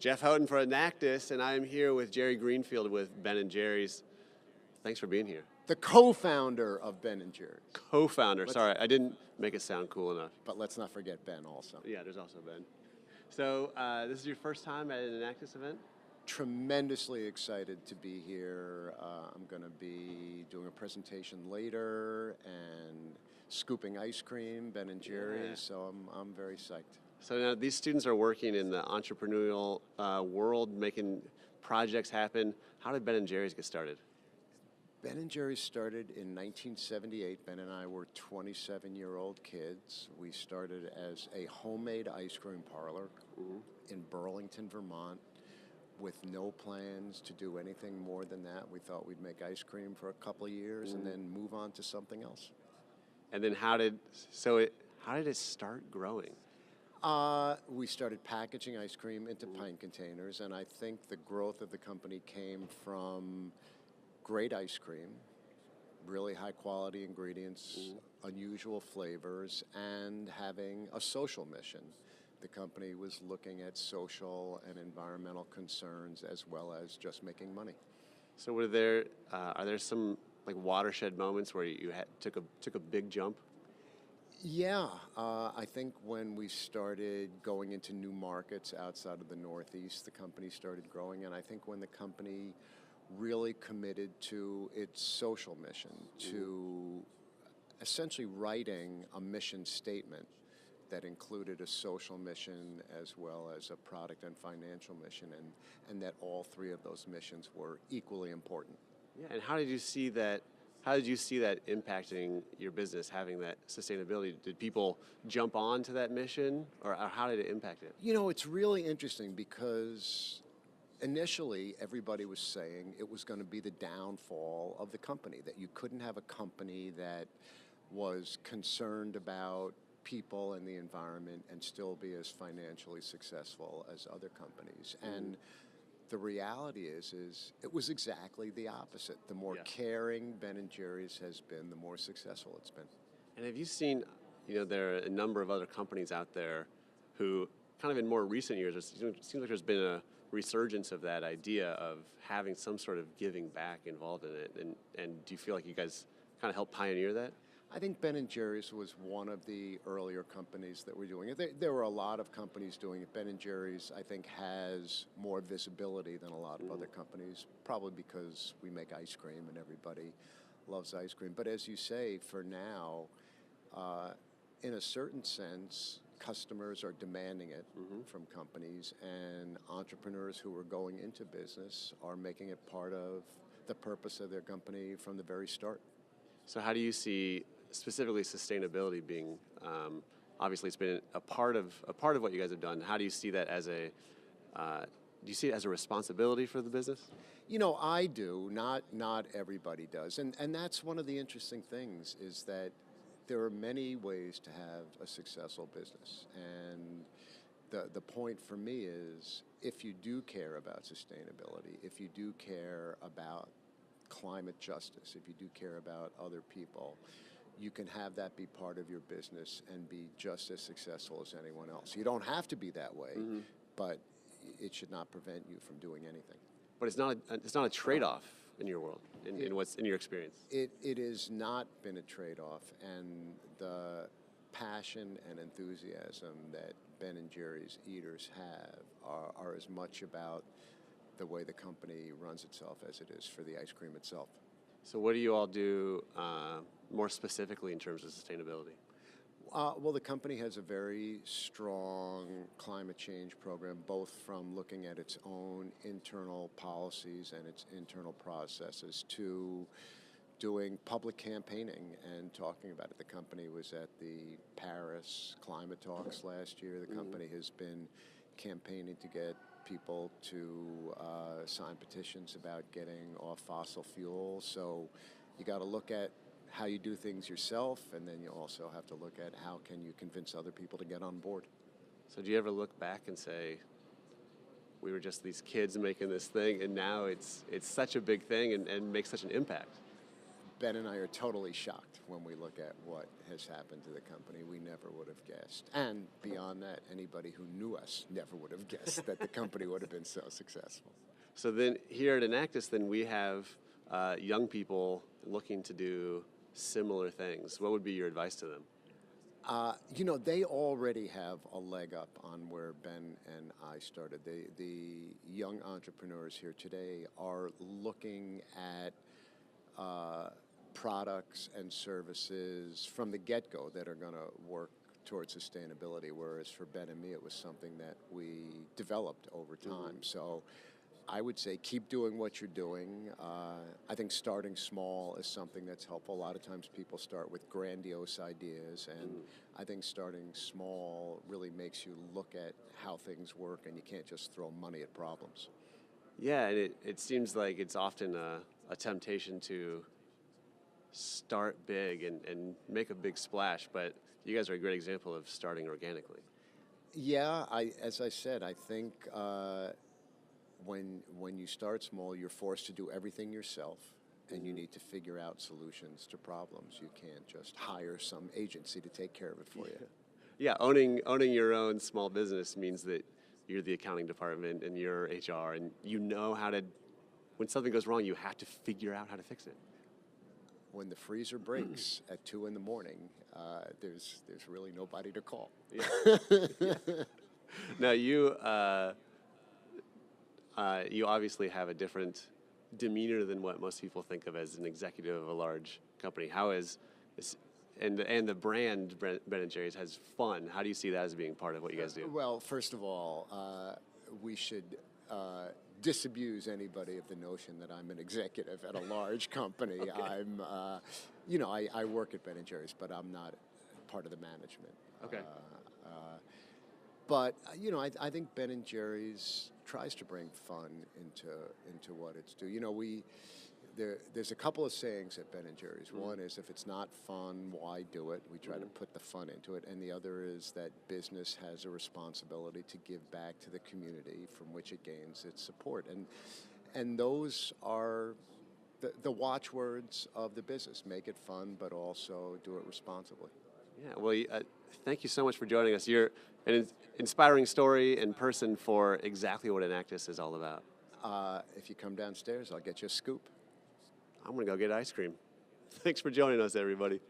Jeff Houghton for Enactus, and I am here with Jerry Greenfield with Ben & Jerry's. Thanks for being here. The co-founder of Ben & Jerry's. Co-founder, sorry, I didn't make it sound cool enough. But let's not forget Ben also. Yeah, there's also Ben. So this is your first time at an Enactus event? Tremendously excited to be here. I'm going to be doing a presentation later and scooping ice cream, Ben & Jerry's, Yeah. so I'm very psyched. So now these students are working in the entrepreneurial world, making projects happen. How did Ben & Jerry's get started? Ben & Jerry's started in 1978. Ben and I were 27-year-old kids. We started as a homemade ice cream parlor in Burlington, Vermont, with no plans to do anything more than that. We thought we'd make ice cream for a couple of years and then move on to something else. And then how did it start growing? We started packaging ice cream into pint containers, and I think the growth of the company came from great ice cream, really high quality ingredients, unusual flavors, and having a social mission. The company was looking at social and environmental concerns as well as just making money. So are there some like watershed moments where you took a big jump? Yeah, I think when we started going into new markets outside of the Northeast, the company started growing, and I think when the company really committed to its social mission, to essentially writing a mission statement that included a social mission as well as a product and financial mission, and that all three of those missions were equally important. Yeah. And how did you see that? How did you see that impacting your business, having that sustainability? Did people jump on to that mission, or how did it impact it? You know, it's really interesting because initially everybody was saying it was going to be the downfall of the company, that you couldn't have a company that was concerned about people and the environment and still be as financially successful as other companies. And the reality is it was exactly the opposite. The more caring Ben & Jerry's has been, the more successful it's been. And have you seen, there are a number of other companies out there who kind of in more recent years, it seems like there's been a resurgence of that idea of having some sort of giving back involved in it. And do you feel like you guys kind of helped pioneer that? I think Ben & Jerry's was one of the earlier companies that were doing it. There were a lot of companies doing it. Ben & Jerry's, I think, has more visibility than a lot of other companies, probably because we make ice cream and everybody loves ice cream. But as you say, for now, in a certain sense, customers are demanding it from companies, and entrepreneurs who are going into business are making it part of the purpose of their company from the very start. So how do you see specifically sustainability being, obviously it's been a part of what you guys have done. How do you see that as do you see it as a responsibility for the business? You know, I do, not everybody does. And that's one of the interesting things, is that there are many ways to have a successful business. And the point for me is, if you do care about sustainability, if you do care about climate justice, if you do care about other people, you can have that be part of your business and be just as successful as anyone else. You don't have to be that way, but it should not prevent you from doing anything. But it's not a trade-off in your world, in your experience. It has not been a trade-off, and the passion and enthusiasm that Ben & Jerry's eaters have are as much about the way the company runs itself as it is for the ice cream itself. So what do you all do more specifically in terms of sustainability? Well, the company has a very strong climate change program, both from looking at its own internal policies and its internal processes to doing public campaigning and talking about it. The company was at the Paris climate talks last year. The company has been campaigning to get people to sign petitions about getting off fossil fuels. So you got to look at how you do things yourself, and then you also have to look at how can you convince other people to get on board. So do you ever look back and say, we were just these kids making this thing, and now it's such a big thing and makes such an impact? Ben and I are totally shocked when we look at what has happened to the company. We never would have guessed. And beyond that, anybody who knew us never would have guessed that the company would have been so successful. So then here at Enactus, then we have young people looking to do similar things. What would be your advice to them? They already have a leg up on where Ben and I started. The young entrepreneurs here today are looking at products and services from the get-go that are going to work towards sustainability, whereas for Ben and me, it was something that we developed over time. So I would say keep doing what you're doing. I think starting small is something that's helpful. A lot of times people start with grandiose ideas, and I think starting small really makes you look at how things work, and you can't just throw money at problems. Yeah, and it seems like it's often a temptation to start big and make a big splash, but you guys are a great example of starting organically. Yeah, as I said, I think when you start small, you're forced to do everything yourself, and you need to figure out solutions to problems. You can't just hire some agency to take care of it for you. Yeah, owning your own small business means that you're the accounting department and you're HR, and you know how to, when something goes wrong, you have to figure out how to fix it. When the freezer breaks at 2 in the morning, there's really nobody to call. Yeah. Now you obviously have a different demeanor than what most people think of as an executive of a large company. How is and the brand Ben and Jerry's has fun. How do you see that as being part of what you guys do? Well, first of all, we should disabuse anybody of the notion that I'm an executive at a large company. Okay. I work at Ben and Jerry's, but I'm not part of the management. Okay. But I think Ben and Jerry's tries to bring fun into what it's do. There's a couple of sayings at Ben and Jerry's. One is, if it's not fun, why do it? We try to put the fun into it. And the other is that business has a responsibility to give back to the community from which it gains its support. And those are the watchwords of the business. Make it fun, but also do it responsibly. Yeah, well, thank you so much for joining us. You're an inspiring story and person for exactly what Enactus is all about. If you come downstairs, I'll get you a scoop. I'm going to go get ice cream. Thanks for joining us, everybody.